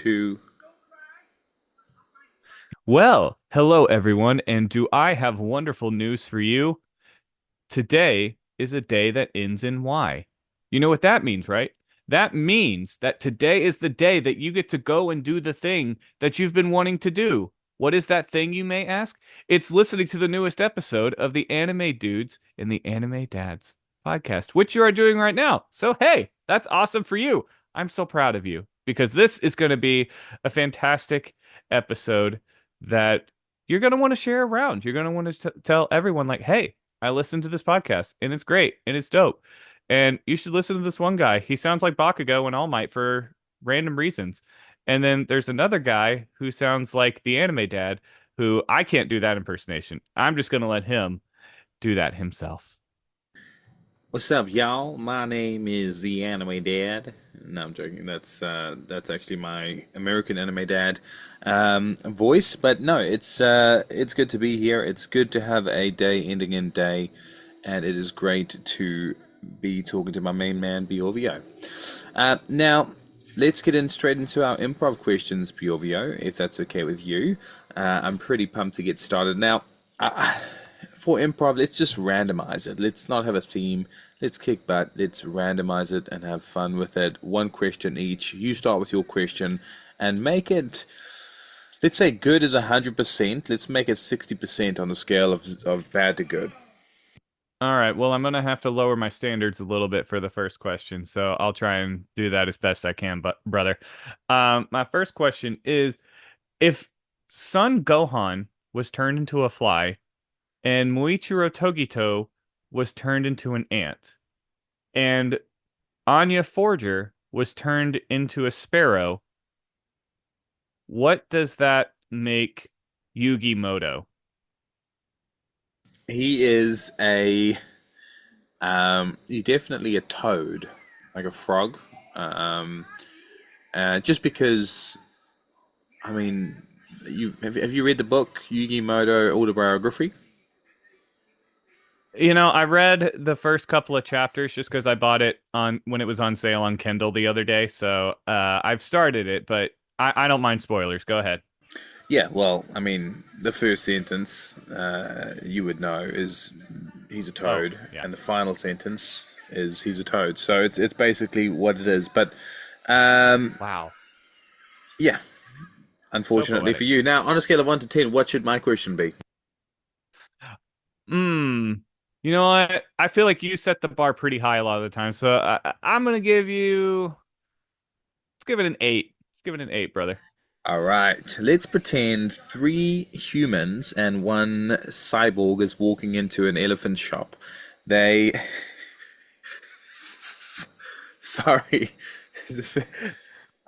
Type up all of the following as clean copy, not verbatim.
Two. Well, hello everyone, and do I have wonderful news for you? Today is a day that ends in Y. You know what that means, right? That means that today is the day that you get to go and do the thing that you've been wanting to do. What is that thing, you may ask? It's listening to the newest episode of the Anime Dudes and the Anime Dads podcast, which you are doing right now. So, hey, that's awesome for you. I'm so proud of you because this is going to be a fantastic episode that you're going to want to share around. You're going to want to tell everyone, like, hey, I listened to this podcast and it's great and it's dope. And you should listen to this one guy. He sounds like Bakugo and All Might for random reasons. And then there's another guy who sounds like the anime dad, who I can't do that impersonation. I'm just going to let him do that himself. What's up, y'all? My name is the Anime Dad. No, I'm joking. That's actually my American Anime Dad voice. But no, it's good to be here. It's good to have a day ending in day, and it is great to be talking to my main man, Bjorvio. Now, let's get in straight into our improv questions, Bjorvio, if that's okay with you. I'm pretty pumped to get started. Now, for improv, let's just randomize it. Let's not have a theme. Let's kick butt. Let's randomize it and have fun with it. One question each. You start with your question and make it, let's say good is 100%. Let's make it 60% on the scale of bad to good. All right. Well, I'm going to have to lower my standards a little bit for the first question. So I'll try and do that as best I can, but brother. My first question is if Son Gohan was turned into a fly and Muichiro Togito was turned into an ant, and Anya Forger was turned into a sparrow, what does that make Yugi Moto? He is he's definitely a toad, like a frog. Um, just because, I mean, have you read the book Yugi Moto Autobiography? You know, I read the first couple of chapters just because I bought it on when it was on sale on Kindle the other day. So I've started it, but I don't mind spoilers. Go ahead. Yeah, well, I mean, the first sentence you would know is he's a Oh, toad, yeah. and the final sentence is he's a toad. So it's basically what it is. But um, Wow. yeah, So unfortunately for poetic. you. Now, on a scale of 1 to 10, what should my question be? Hmm. You know what? I feel like you set the bar pretty high a lot of the time. So I'm gonna give you. Let's give it an eight. Let's give it an eight, brother. All right, let's pretend three humans and one cyborg is walking into an elephant shop. They, sorry.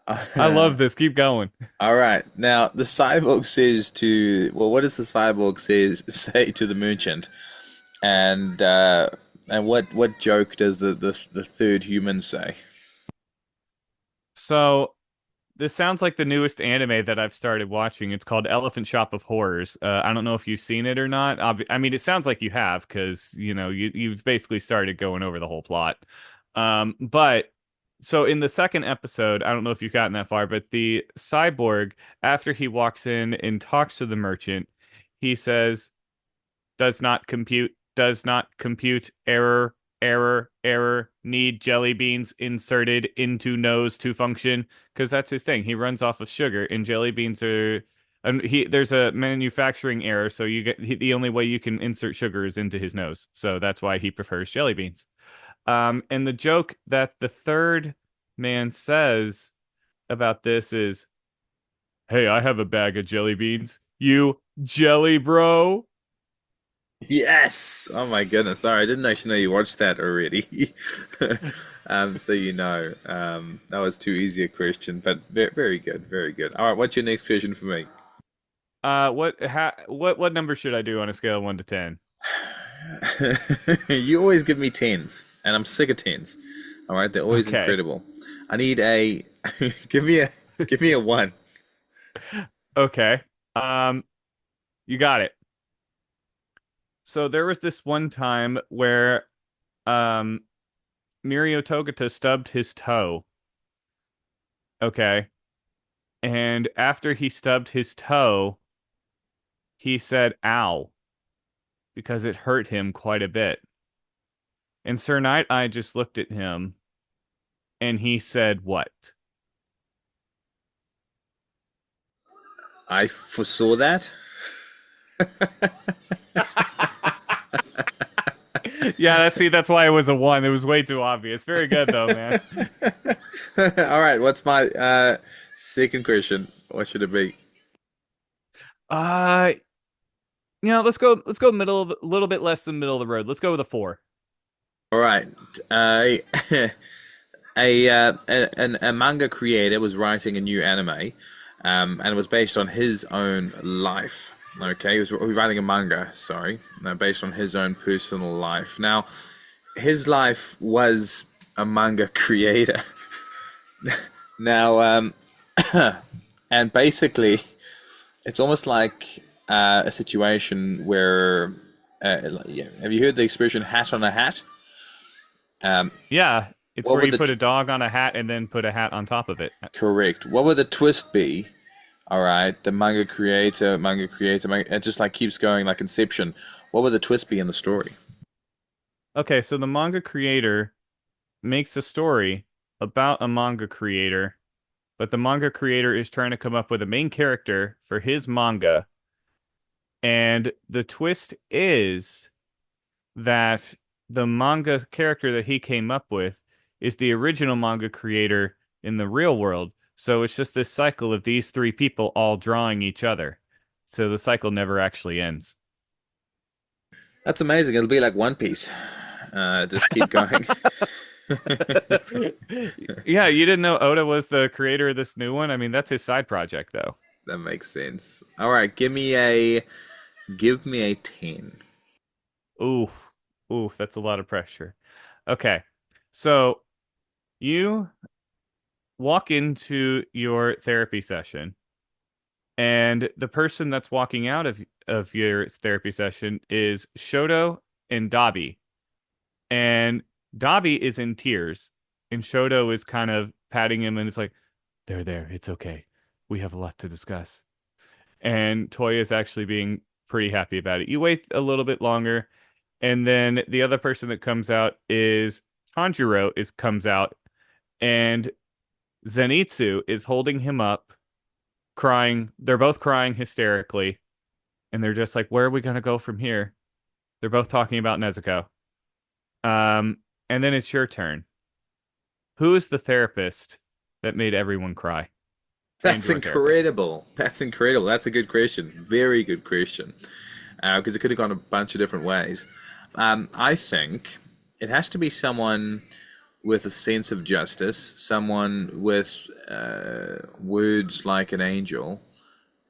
I love this. Keep going. All right. Now the cyborg says to well, what does the cyborg says say to the merchant? And what joke does the third human say? So this sounds like the newest anime that I've started watching. It's called Elephant Shop of Horrors. I don't know if you've seen it or not. I mean, it sounds like you have because you know you've basically started going over the whole plot. But so in the second episode, I don't know if you've gotten that far, but the cyborg, after he walks in and talks to the merchant, he says, does not compute, error, error, error, need jelly beans inserted into nose to function. Because that's his thing. He runs off of sugar, and jelly beans are. And there's a manufacturing error, so the only way you can insert sugar is into his nose. So that's why he prefers jelly beans. And the joke that the third man says about this is, "Hey, I have a bag of jelly beans. You jelly bro." Yes. Oh my goodness. Sorry, I didn't actually know you watched that already. So that was too easy a question, but very good, very good. All right, what's your next question for me? What number should I do on a scale of 1 to 10? You always give me tens, and I'm sick of tens. All right, they're always Okay. incredible. I need a give me a give me a one. Okay. Um, you got it. So there was this one time where um Mirio Togata stubbed his toe. Okay. And after he stubbed his toe, he said, "Ow," because it hurt him quite a bit. And Sir Night Eye just looked at him and he said, "What?" I foresaw that. Yeah, that's why it was a one. It was way too obvious. Very good though, man. All right, what's my second question? What should it be? Uh, let's go middle of a little bit less than middle of the road. Let's go with a four. All right. Uh, a manga creator was writing a new anime, and it was based on his own life. Okay, he was writing a manga, sorry, based on his own personal life. Now, his life was a manga creator. Now, and basically, it's almost like a situation where, yeah, have you heard the expression "hat on a hat"? Um, Yeah, it's what where would you the put a dog on a hat and then put a hat on top of it. correct? What would the twist be? All right, the it just like keeps going like Inception. What would the twist be in the story? Okay, so the manga creator makes a story about a manga creator, but the manga creator is trying to come up with a main character for his manga. And the twist is that the manga character that he came up with is the original manga creator in the real world. So it's just this cycle of these three people all drawing each other. So the cycle never actually ends. That's amazing. It'll be like One Piece. Just keep going. Yeah, you didn't know Oda was the creator of this new one? I mean, that's his side project, though. That makes sense. All right, give me a 10. Oof, oof, that's a lot of pressure. Okay, so you walk into your therapy session, and the person that's walking out of your therapy session is Shoto and Dabi. And Dabi is in tears, and Shoto is kind of patting him and it's like, there, it's okay. We have a lot to discuss. And Toya is actually being pretty happy about it. You wait a little bit longer, and then the other person that comes out is Tanjiro is comes out, and Zenitsu is holding him up, crying. They're both crying hysterically, and they're just like, "Where are we gonna go from here?" They're both talking about Nezuko. Um, and then it's your turn. Who is the therapist that made everyone cry? And That's your therapist. incredible. That's incredible. That's a good question. Very good question. Because it could have gone a bunch of different ways. I think it has to be someone with a sense of justice, someone with words like an angel,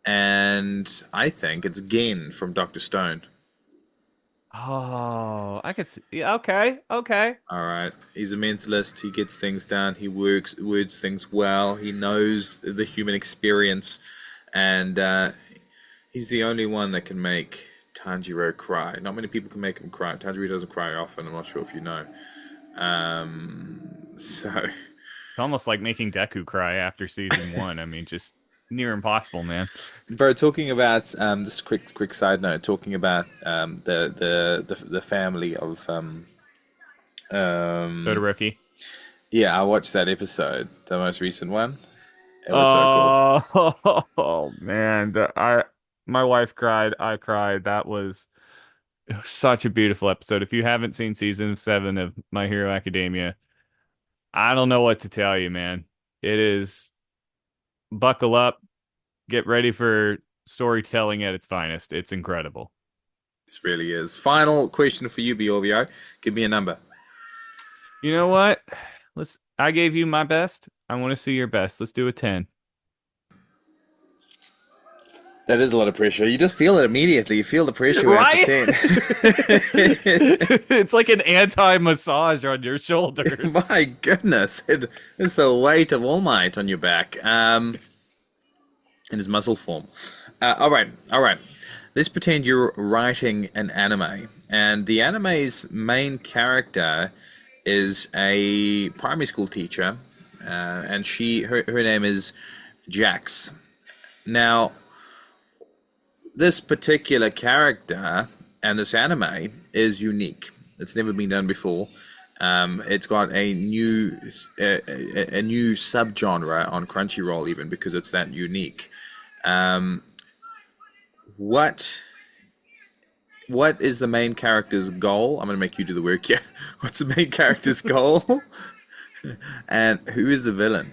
and I think it's Gen from Doctor Stone. Oh, I can see. Yeah, okay, okay. All right, he's a mentalist. He gets things done. He words things well. He knows the human experience, and he's the only one that can make Tanjiro cry. Not many people can make him cry. Tanjiro doesn't cry often. I'm not sure if you know. So It's almost like making Deku cry after season one. I mean, just near impossible, man. bro, talking about just a quick side note, talking about the family of um Todoroki. yeah, I watched that episode, the most recent one. It was so cool. Oh, man, my wife cried. I cried. It was such a beautiful episode. If you haven't seen season seven of My Hero Academia, I don't know what to tell you, man. It is buckle up, get ready for storytelling at its finest. It's incredible. It really is. Final question for you, Bjorvio. Give me a number. You know what? I gave you my best. I want to see your best. Let's do a 10. That is a lot of pressure. You just feel it immediately. You feel the pressure when it's Right? a 10. It's like an anti-massage on your shoulders. My goodness. It's the weight of All Might on your back. In his muscle form. All right, all right. Let's pretend you're writing an anime, and the anime's main character is a primary school teacher, and her name is Jax. Now, this particular character and this anime is unique. It's never been done before. It's got a new subgenre on Crunchyroll even because it's that unique. Um, what what is the main character's goal? I'm gonna make you do the work here. What's the main character's goal? And who is the villain?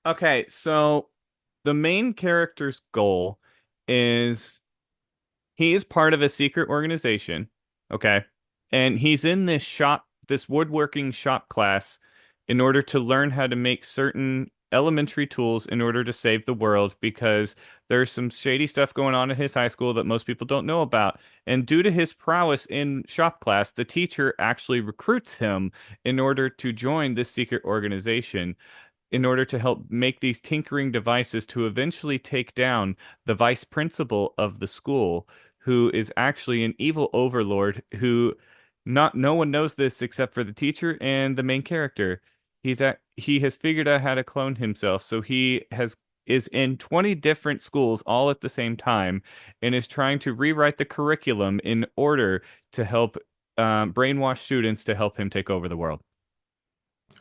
Okay, so the main character's goal is he is part of a secret organization, okay? And he's in this shop, this woodworking shop class in order to learn how to make certain elementary tools in order to save the world because there's some shady stuff going on at his high school that most people don't know about. And due to his prowess in shop class, the teacher actually recruits him in order to join this secret organization in order to help make these tinkering devices to eventually take down the vice principal of the school, who is actually an evil overlord who not no one knows this except for the teacher and the main character. He has figured out how to clone himself, so he has is in 20 different schools all at the same time and is trying to rewrite the curriculum in order to help brainwash students to help him take over the world.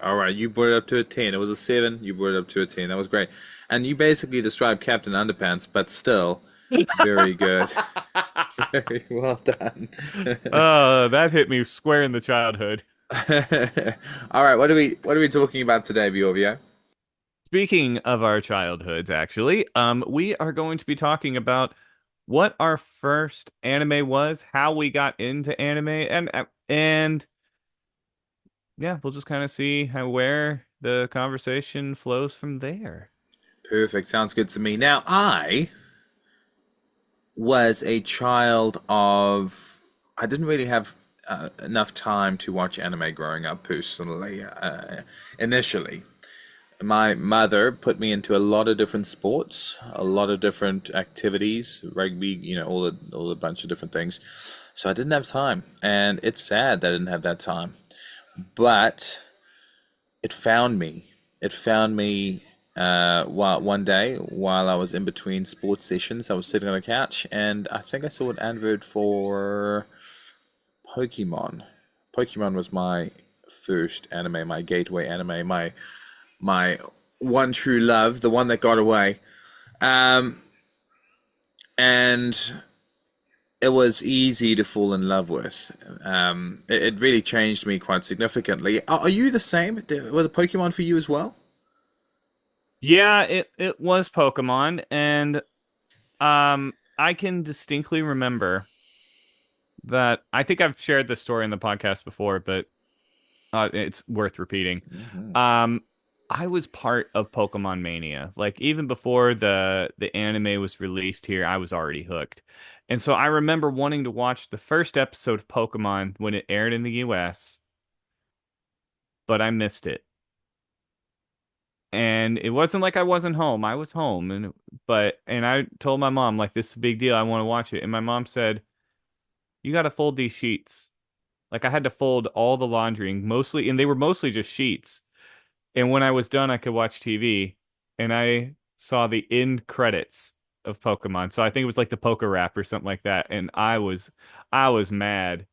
All right, you brought it up to a 10. It was a 7. You brought it up to a 10. That was great. And you basically described Captain Underpants, but still very good. Very well done. That hit me square in the childhood. All right, what are we talking about today, Bjorvio? Speaking of our childhoods, actually, we are going to be talking about what our first anime was, how we got into anime, and yeah, we'll just kind of see how where the conversation flows from there. Perfect. Sounds good to me. Now, I was a child of. I didn't really have enough time to watch anime growing up personally, initially. My mother put me into a lot of different sports, a lot of different activities, rugby, all the bunch of different things. So I didn't have time, and it's sad that I didn't have that time. But it found me. It found me while one day while I was in between sports sessions. I was sitting on a couch, and I think I saw an advert for Pokemon. Pokemon was my first anime, my gateway anime, my one true love, the one that got away. Um, and it was easy to fall in love with. It really changed me quite significantly. Are you the same? Were the Pokemon for you as well? Yeah, it was Pokemon, and I can distinctly remember that I think I've shared this story in the podcast before, but it's worth repeating. Hmm. Um, I was part of Pokemon Mania. Like even before the anime was released here, I was already hooked. And so I remember wanting to watch the first episode of Pokemon when it aired in the US, but I missed it. And it wasn't like I wasn't home. I was home and I told my mom like this is a big deal. I want to watch it. And my mom said, "You got to fold these sheets." Like I had to fold all the laundry and they were mostly just sheets. And when I was done, I could watch TV, and I saw the end credits of Pokemon. So I think it was like the Poke Rap or something like that. And I was mad.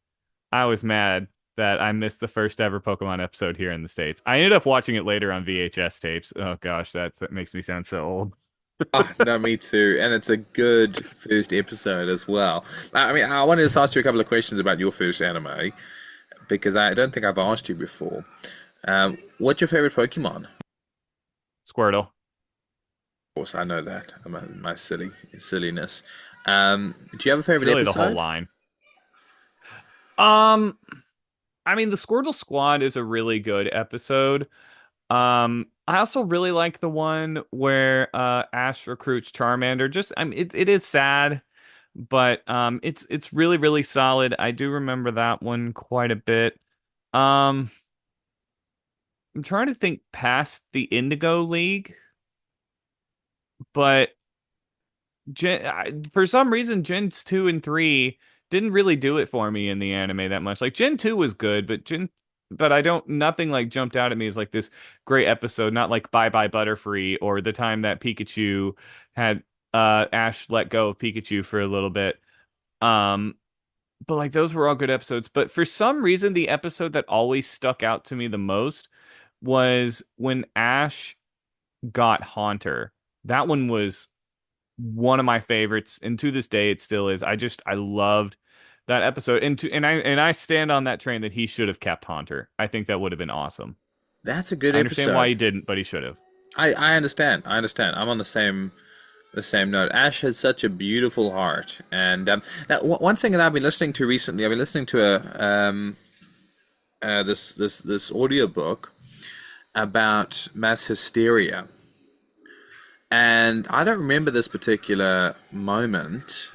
I was mad that I missed the first ever Pokemon episode here in the States. I ended up watching it later on VHS tapes. Oh gosh, that makes me sound so old. Ah, no, me too. And it's a good first episode as well. I mean, I wanted to ask you a couple of questions about your first anime because I don't think I've asked you before. What's your favorite Pokemon? Of Squirtle. course, I know that. My silliness. Do you have a It's favorite really the whole episode? line. Um, I mean, the Squirtle Squad is a really good episode. I also really like the one where Ash recruits Charmander. Just I mean it is sad, but it's really really solid. I do remember that one quite a bit. Um I'm trying to think past the Indigo League, but for some reason Gens 2 and 3 didn't really do it for me in the anime that much. Like Gen 2 was good, but Gen but I don't nothing like jumped out at me as like this great episode, not like Bye Bye Butterfree or the time that Pikachu had Ash let go of Pikachu for a little bit. Um but like those were all good episodes. But for some reason, the episode that always stuck out to me the most was when Ash got Haunter. That one was one of my favorites, and to this day, it still is. I loved that episode, and I stand on that train that he should have kept Haunter. I think that would have been awesome. That's a good I understand why episode. he didn't, but he should have. I understand. I understand. I'm on the same note. Ash has such a beautiful heart, and one thing that I've been listening to recently, I've been listening to this audiobook about mass hysteria, and I don't remember this particular moment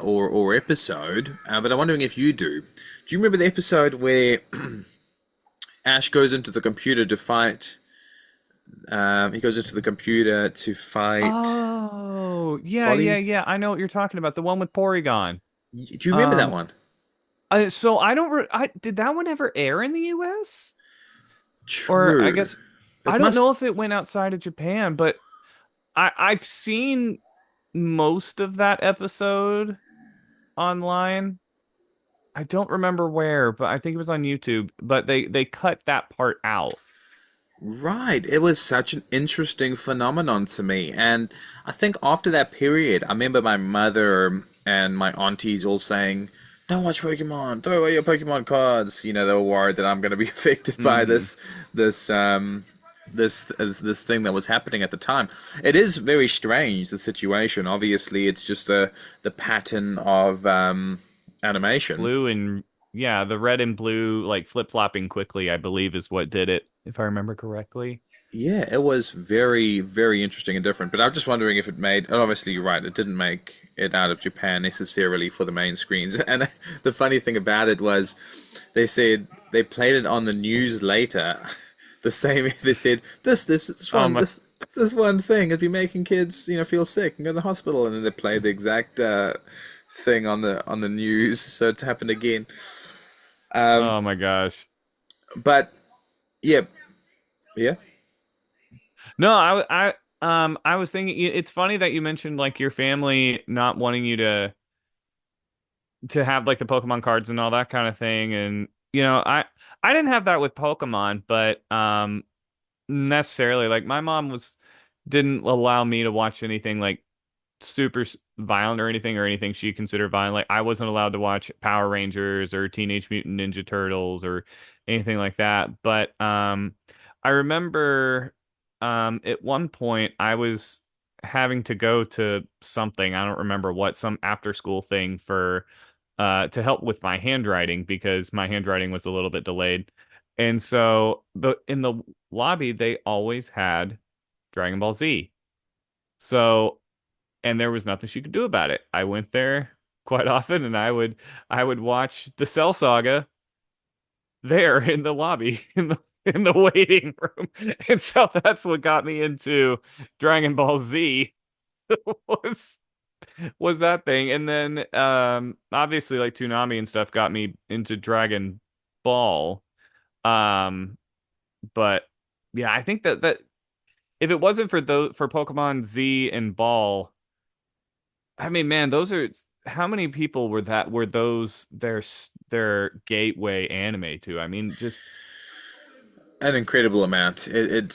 or episode, but I'm wondering if you do. Do you remember the episode where Ash goes into the computer to fight? He goes into the computer to fight Oh, yeah, yeah, Ollie. yeah. I know what you're talking about. The one with Porygon. Do you remember that Um, one? so I don't. Did that one ever air in the U.S.? Or I True. guess I It don't must. know if it went outside of Japan, but I've seen most of that episode online. I don't remember where, but I think it was on YouTube. But they cut that part out. Right. It was such an interesting phenomenon to me. And I think after that period, I remember my mother and my aunties all saying, "Don't watch Pokemon. Throw away your Pokemon cards." They were worried that I'm going to be affected by Hmm. this thing that was happening at the time. It is very strange, the situation. Obviously, it's just the pattern of animation. Blue and yeah, the red and blue like flip-flopping quickly, I believe is what did it, if I remember correctly. Yeah, it was very, very interesting and different. But I'm just wondering if it made, and obviously you're right, it didn't make it out of Japan necessarily for the main screens. And the funny thing about it was they said they played it on the news later. The same, they said, Um, this one thing would be making kids, feel sick and go to the hospital. And then they played the exact thing on the news. So it's happened again. oh my gosh. But yeah, yeah. No, I was thinking it's funny that you mentioned like your family not wanting you to have like the Pokemon cards and all that kind of thing. And I didn't have that with Pokemon, but necessarily like my mom was didn't allow me to watch anything like super violent or anything she considered violent. Like I wasn't allowed to watch Power Rangers or Teenage Mutant Ninja Turtles or anything like that. But I remember at one point I was having to go to something, I don't remember what, some after school thing for to help with my handwriting because my handwriting was a little bit delayed. And so in the lobby they always had Dragon Ball Z. So and there was nothing she could do about it. I went there quite often, and I would watch the Cell Saga there in the lobby in the waiting room, and so that's what got me into Dragon Ball Z was was that thing, and then obviously like Toonami and stuff got me into Dragon Ball, um, but yeah, I think that if it wasn't for those for Pokemon Z and Ball. I mean, man, those are how many people were those their gateway anime to? I mean, just An incredible amount. And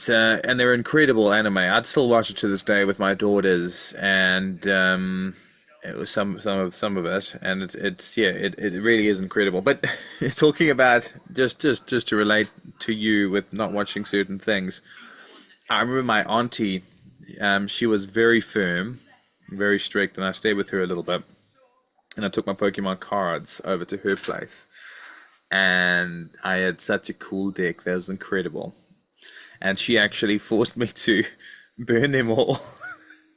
they're incredible anime. I'd still watch it to this day with my daughters, and it was some of it, and it's yeah, it really is incredible. But talking about just to relate to you with not watching certain things, I remember my auntie. She was very firm, very strict, and I stayed with her a little bit, and I took my Pokemon cards over to her place, and I had such a cool deck that was incredible. And she actually forced me to burn them all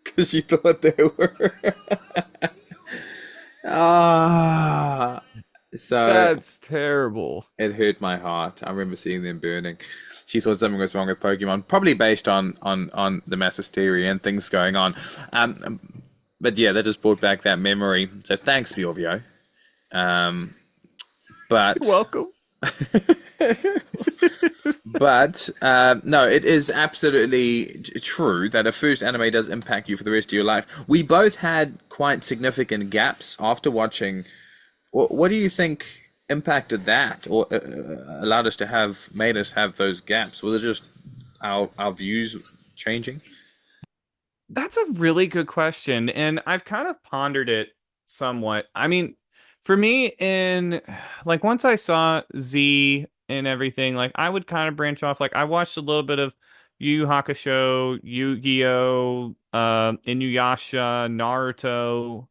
because she thought they were ah. So that's terrible. it hurt my heart. I remember seeing them burning. She thought something was wrong with Pokemon, probably based on the mass hysteria and things going on. But yeah, that just brought back that memory. So thanks, Bjorvio. Um, You're but welcome. But no, it is absolutely true that a first anime does impact you for the rest of your life. We both had quite significant gaps after watching. What do you think impacted that, or allowed us to have, made us have those gaps? Was it just our views changing? That's a really good question, and I've kind of pondered it somewhat. I mean, for me, in like once I saw Z and everything, like I would kind of branch off. Like I watched a little bit of Yu Yu Hakusho, Yu-Gi-Oh, Inuyasha, Naruto,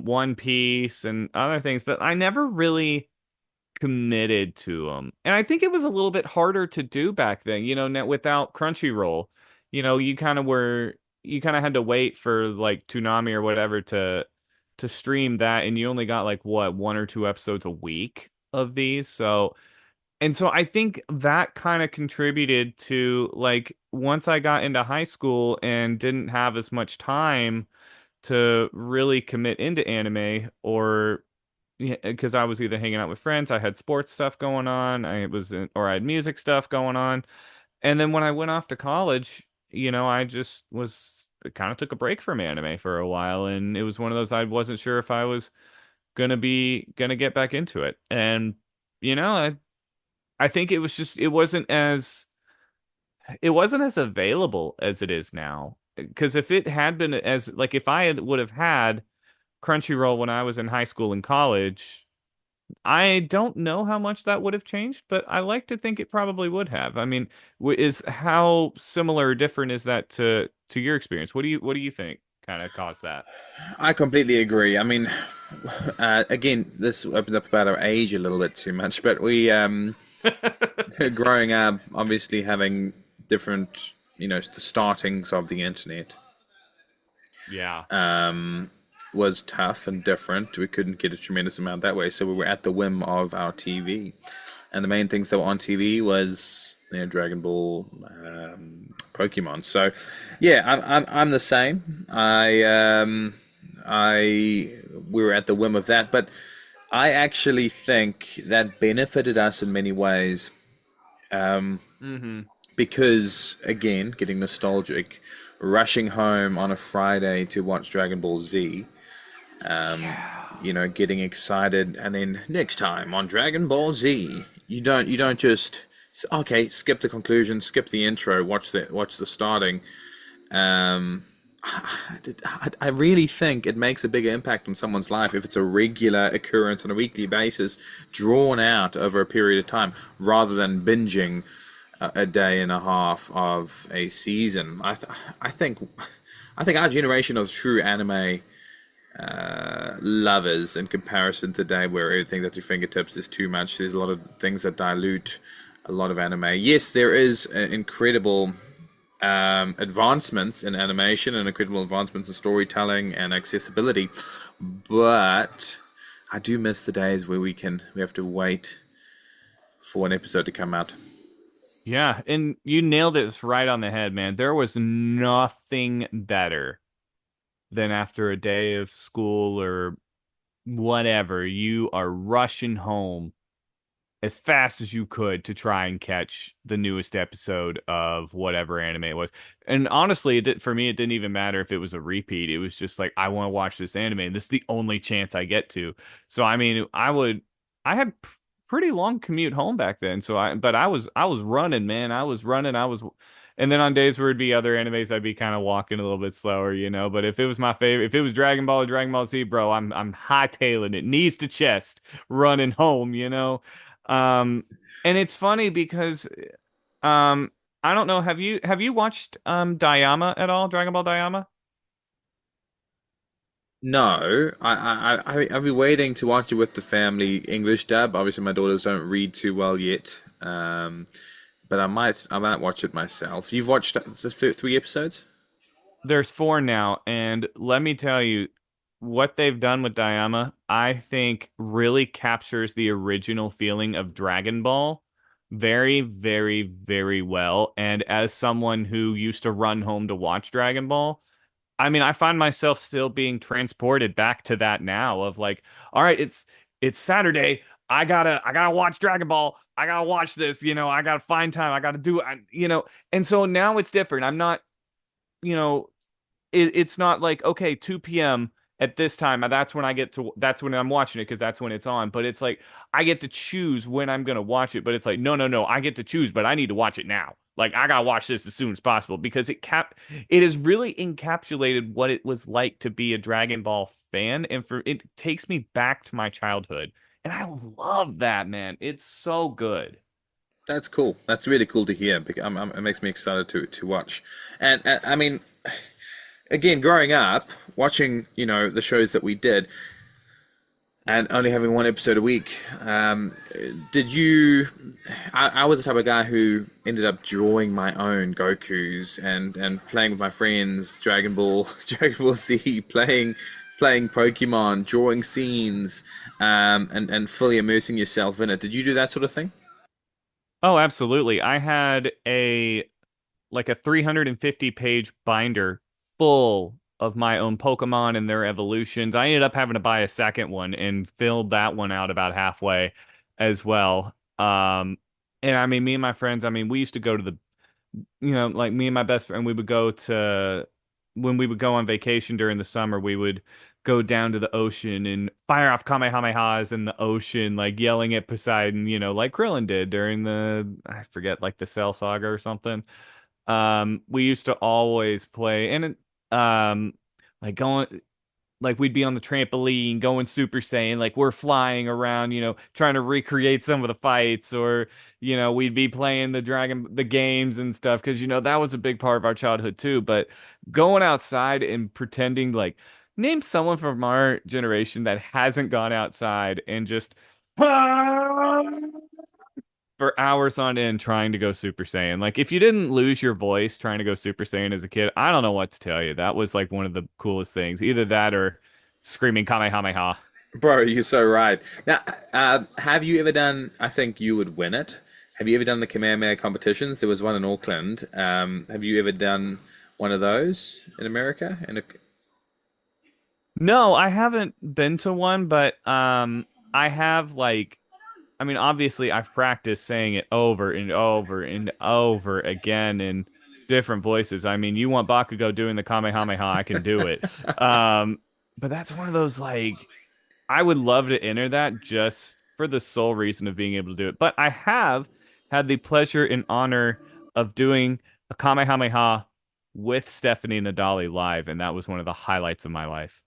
One Piece, and other things, but I never really committed to them. And I think it was a little bit harder to do back then, without Crunchyroll. You kind of you kind of had to wait for like Toonami or whatever to stream that, and you only got like what, one or two episodes a week of these. So I think that kind of contributed to like once I got into high school and didn't have as much time to really commit into anime, or because I was either hanging out with friends, I had sports stuff going on, or I had music stuff going on. And then when I went off to college, I just was kind of took a break from anime for a while, and it was one of those I wasn't sure if I was gonna get back into it. And you know, I think it was just it wasn't as available as it is now. Because if it had been as like if I would have had Crunchyroll when I was in high school and college, I don't know how much that would have changed, but I like to think it probably would have. I mean, is how similar or different is that to your experience? What do you think kind of caused that? I completely agree. I mean, again, this opens up about our age a little bit too much, but we, growing up, obviously having different, the startings of the internet, Yeah. was tough and different. We couldn't get a tremendous amount that way, so we were at the whim of our TV. And the main things that were on TV was, Dragon Ball, Pokemon. So, yeah, I'm the same. We were at the whim of that, but I actually think that benefited us in many ways Mm-hmm. because, again, getting nostalgic, rushing home on a Friday to watch Dragon Ball Z, Yeah. getting excited, and then next time on Dragon Ball Z, you don't just okay, skip the conclusion, skip the intro, watch the starting. Um, I really think it makes a bigger impact on someone's life if it's a regular occurrence on a weekly basis, drawn out over a period of time, rather than binging a day and a half of a season. I think I think our generation of true anime lovers in comparison to today, where everything at your fingertips is too much. There's a lot of things that dilute a lot of anime. Yes, there is incredible advancements in animation and incredible advancements in storytelling and accessibility, but I do miss the days where we have to wait for an episode to come out. Yeah, and you nailed it right on the head, man. There was nothing better than after a day of school or whatever, you are rushing home as fast as you could to try and catch the newest episode of whatever anime it was. And honestly, for me, it didn't even matter if it was a repeat. It was just like, I want to watch this anime, and this is the only chance I get to. So, I mean, I had pretty long commute home back then. But I was running, man. I was running. And then on days where it'd be other animes, I'd be kind of walking a little bit slower, But if it was my favorite, if it was Dragon Ball or Dragon Ball Z, bro, I'm hightailing it, knees to chest, running home. Um, and it's funny because um I don't know, have you watched Dayama at all? Dragon Ball Dayama? No, I've been waiting to watch it with the family English dub. Obviously, my daughters don't read too well yet, but I might watch it myself. You've watched the three episodes? There's four now, and let me tell you, what they've done with Dayama, I think really captures the original feeling of Dragon Ball very, very, very well. And as someone who used to run home to watch Dragon Ball, I mean, I find myself still being transported back to that now of like, all right, it's Saturday. I gotta watch Dragon Ball. I gotta watch this. I gotta find time. I gotta do it. And so now it's different. I'm not, you know, it's not like, okay, 2 p.m. at this time, that's when I'm watching it because that's when it's on. But it's like I get to choose when I'm gonna watch it. But it's like, no, no, no, I get to choose, but I need to watch it now. Like I gotta watch this as soon as possible because it has really encapsulated what it was like to be a Dragon Ball fan, and for it takes me back to my childhood. And I love that, man. It's so good. That's cool. That's really cool to hear. It makes me excited to watch. And I mean, again, growing up, watching the shows that we did, and only having one episode a week. Did you? I was the type of guy who ended up drawing my own Gokus and playing with my friends Dragon Ball, Dragon Ball Z, playing Pokemon, drawing scenes, and fully immersing yourself in it. Did you do that sort of thing? Oh, absolutely. I had a like a 350 page binder full of my own Pokemon and their evolutions. I ended up having to buy a second one and filled that one out about halfway as well. And I mean, me and my friends, I mean, we used to go to like me and my best friend, we would go to when we would go on vacation during the summer, we would go down to the ocean and fire off Kamehamehas in the ocean, like yelling at Poseidon, like Krillin did during I forget, like the Cell Saga or something. We used to always play, and like going, like we'd be on the trampoline going Super Saiyan, like we're flying around, trying to recreate some of the fights, or we'd be playing the games and stuff, because that was a big part of our childhood too. But going outside and pretending like, name someone from our generation that hasn't gone outside and just for hours on end trying to go Super Saiyan. Like if you didn't lose your voice trying to go Super Saiyan as a kid, I don't know what to tell you. That was like one of the coolest things. Either that or screaming Kamehameha. Bro, you're so right. Now, have you ever done? I think you would win it. Have you ever done the Kamehameha competitions? There was one in Auckland. Have you ever done one of those in America? No, I haven't been to one, but I have like, I mean, obviously I've practiced saying it over and over and over again in different voices. I mean, you want Bakugo doing the Kamehameha, I can do it. But that's one of those like I would love to enter that just for the sole reason of being able to do it. But I have had the pleasure and honor of doing a Kamehameha with Stephanie Nadali live, and that was one of the highlights of my life.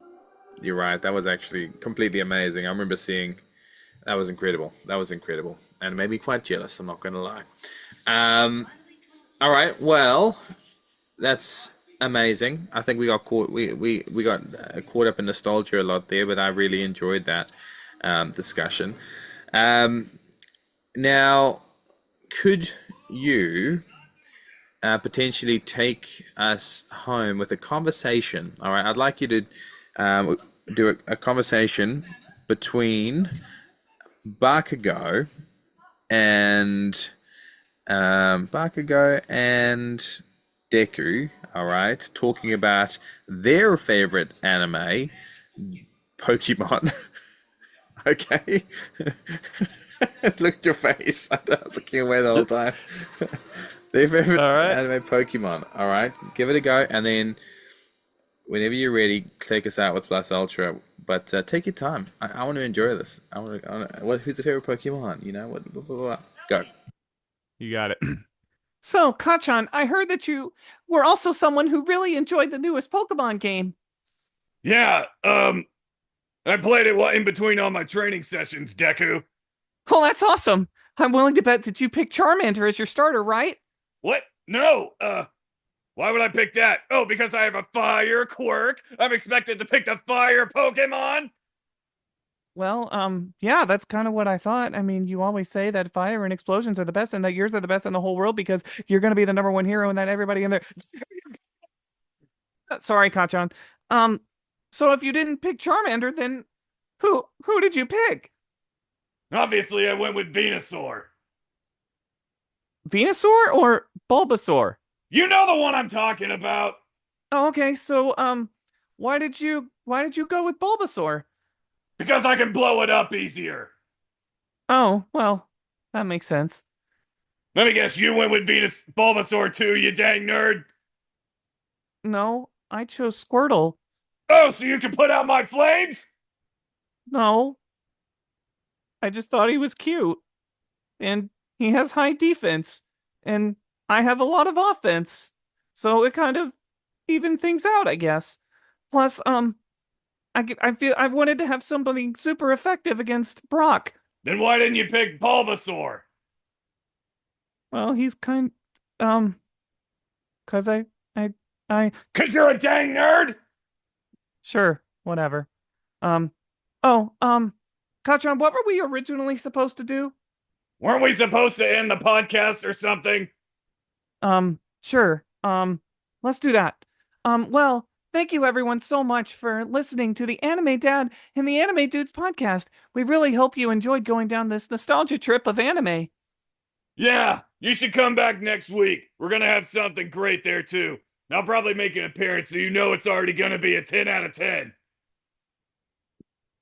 You're right. That was actually completely amazing. I remember seeing that was incredible. That was incredible, and it made me quite jealous. I'm not going to lie. Um, all right. Well, that's amazing. I think we got caught. We got caught up in nostalgia a lot there, but I really enjoyed that discussion. Um, Now, could you potentially take us home with a conversation? All right, I'd like you to do a conversation between Bakugo and Deku. All right, talking about their favorite anime, Pokemon. Okay. Look at your face. I was looking away the whole time. Their favorite All right. anime Pokemon. All right, give it a go, and then whenever you're ready, take us out with Plus Ultra. But take your time. I want to enjoy this. Who's the favorite Pokemon? What? Blah, blah, blah. Go. You got it. So, Kachan, I heard that you were also someone who really enjoyed the newest Pokemon game. Yeah, I played it in between all my training sessions, Deku. Oh, that's awesome. I'm willing to bet that you picked Charmander as your starter, right? What? No, why would I pick that? Oh, because I have a fire quirk? I'm expected to pick the fire Pokemon? Well, yeah, that's kind of what I thought. I mean, you always say that fire and explosions are the best and that yours are the best in the whole world because you're going to be the number one hero and that everybody in there. Sorry, Kachan. Um, so if you didn't pick Charmander, then who did you pick? Obviously, I went with Venusaur. Venusaur or Bulbasaur? You know the one I'm talking about. Oh, okay. So, why did you go with Bulbasaur? Because I can blow it up easier. Oh, well, that makes sense. Let me guess, you went with Venus Bulbasaur too, you dang nerd. No, I chose Squirtle. Oh, so you can put out my flames? No, I just thought he was cute. And he has high defense. And I have a lot of offense. So it kind of even things out, I guess. Plus, I feel I wanted to have somebody super effective against Brock. Then why didn't you pick Bulbasaur? Well, he's um, cause I, I, Cause you're a dang nerd? sure, whatever. Um, oh, Kachan, what were we originally supposed to do? Weren't we supposed to end the podcast or something? Sure. Let's do that. Well, thank you everyone so much for listening to the Anime Dad and the Anime Dudes podcast. We really hope you enjoyed going down this nostalgia trip of anime. Yeah, you should come back next week. We're gonna have something great there too. I'll probably make an appearance so you know it's already gonna be a 10 out of 10.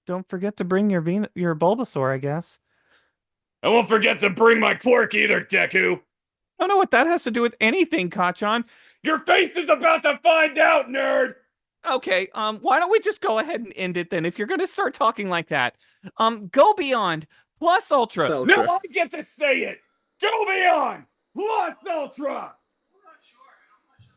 Don't forget to bring your Bulbasaur, I guess. I won't forget to bring my quirk either, Deku. I don't know what that has to do with anything, Kachan. Your face is about to find out, nerd! Okay, why don't we just go ahead and end it then if you're gonna start talking like that. Go Beyond plus Ultra. Now I get to say it! Go beyond! Plus Ultra!